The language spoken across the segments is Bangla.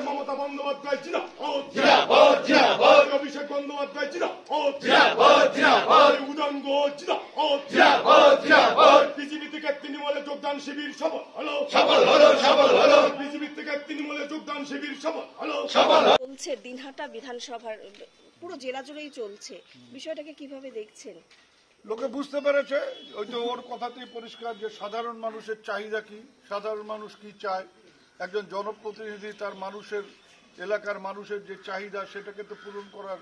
মমতা বন্দ্যোপাধ্যায় অভিষেক বন্দ্যোপাধ্যায় উদঙ্গ বিজেপি থেকে তৃণমূলে যোগদান শিবির সফল হলো বিজেপি থেকে তৃণমূলে যোগদান শিবির সফল হলো। চলছে দিনহাটা বিধানসভার পুরো জেলা জুড়েই চলছে, বিষয়টাকে কিভাবে দেখছেন? লোকে বুঝতে পেরেছে, ওই তো ওর কথাতেই পরিষ্কার যে সাধারণ মানুষের চাহিদা কি, সাধারণ মানুষ কি চায়। একজন জনপ্রতিনিধি তার মানুষের এলাকার মানুষের যে চাহিদা সেটাকে তো পূরণ করার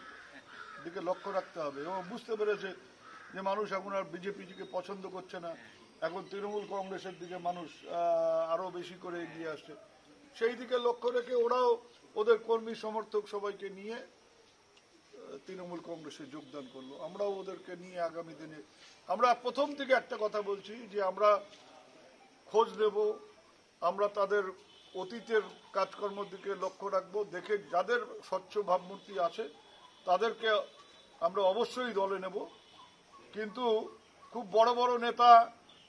দিকে লক্ষ্য রাখতে হবে। এবং বুঝতে পেরেছে যে মানুষ এখন আর বিজেপিকে পছন্দ করছে না, এখন তৃণমূল কংগ্রেসের দিকে মানুষ আরো বেশি করে এগিয়ে আসছে। সেই দিকে লক্ষ্য রেখে ওরাও ওদের কর্মী সমর্থক সবাইকে নিয়ে তৃণমূল কংগ্রেসে যোগদান করলো। আমরাও ওদেরকে নিয়ে আগামী দিনে আমরা প্রথম থেকে একটা কথা বলছি যে আমরা খোঁজ নেব, আমরা তাদের অতীতের কাজকর্মের দিকে লক্ষ্য রাখবো, দেখে যাদের স্বচ্ছ ভাবমূর্তি আছে তাদেরকে আমরা অবশ্যই দলে নেব। কিন্তু খুব বড় বড় নেতা,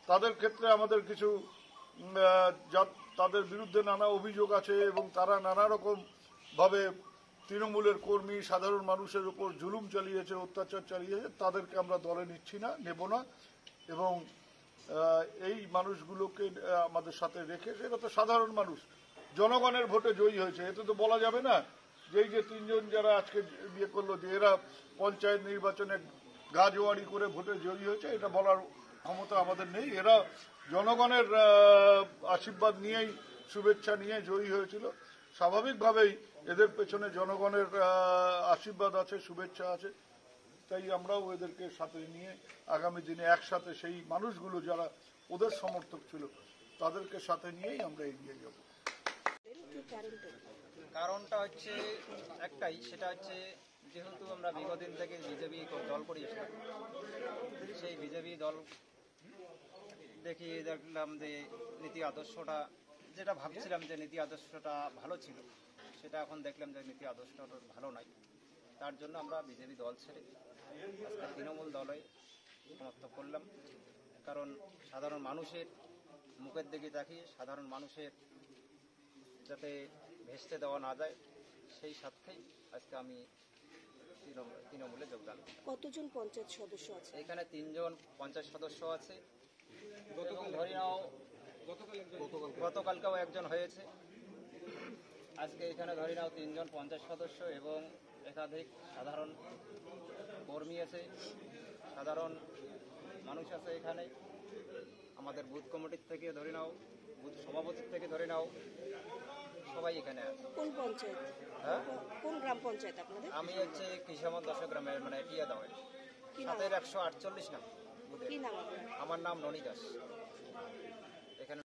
তাদের ক্ষেত্রে আমাদের কিছু তাদের বিরুদ্ধে নানা অভিযোগ আছে এবং তারা নানা রকম ভাবে তৃণমূলের কর্মী সাধারণ মানুষের উপর জুলুম চালিয়েছে, অত্যাচার চালিয়েছে, তাদেরকে আমরা দলে নিচ্ছি না, নেব না। এবং এই মানুষগুলোকে আমাদের সাথে রেখে, সেটা তো সাধারণ মানুষ জনগণের ভোটে জয়ী হয়েছে, এতে তো বলা যাবে না যে এই যে তিনজন যারা আজকে বিয়ে করলো যে এরা পঞ্চায়েত নির্বাচনে গাজোয়ারি করে ভোটে জয়ী হয়েছে, এটা বলার ক্ষমতা আমাদের নেই। এরা জনগণের আশীর্বাদ নিয়েই, শুভেচ্ছা নিয়ে জয়ী হয়েছিল। স্বাভাবিকভাবেই এদের পেছনে জনগণের আশীর্বাদ আছে, শুভেচ্ছা আছে। তাই আমরাও এদেরকে সাথে নিয়ে আগামী দিনে একসাথে সেই মানুষগুলো যারা ওদের সমর্থক ছিল তাদেরকে সাথে নিয়েই আমরা এগিয়ে যাব। কারণটা হচ্ছে একটাই, সেটা হচ্ছে যেহেতু আমরা বিগতদিন থেকে বিজেপি দল করি এসেছি, সেই বিজেপি দল দেখি দেখলাম যে নীতি আদর্শটা, যেটা ভাবছিলাম যে নীতি আদর্শটা ভালো ছিল, সেটা এখন দেখলাম যে নীতি আদর্শটা ভালো নয়। তার জন্য আমরা বিজেপি দল ছেড়ে আজকে তৃণমূল দলে সমর্থন করলাম। কারণ সাধারণ মানুষের মুখের দিকে তাকিয়ে সাধারণ মানুষের যাতে ভেস্তে দেওয়া না যায়, সেই স্বার্থেই আজকে আমি তৃণমূলে যোগদান। কতজন পঞ্চায়েত সদস্য আছে? এখানে 3 জন পঞ্চায়েত সদস্য আছে। ধরে নাও গতকালকেও একজন হয়েছে। আজকে এখানে ধরে নাও 3 জন পঞ্চায়েত সদস্য এবং একাধিক সাধারণ কর্মী আছে, সাধারণ মানুষ আছে এখানে। আমাদের বুথ কমিটির থেকে ধরে নাও, বুথ সভাপতির থেকে ধরে নাও, সবাই এখানে আছে। কোন পঞ্চায়েত? হ্যাঁ, কোন গ্রাম পঞ্চায়েত আপনাদের? আমি হচ্ছে কৃষামত 10 গ্রামের, মানে টিয়া দাওয়ের 7 148 নাম। কি নাম? আমার নাম রনি দাস।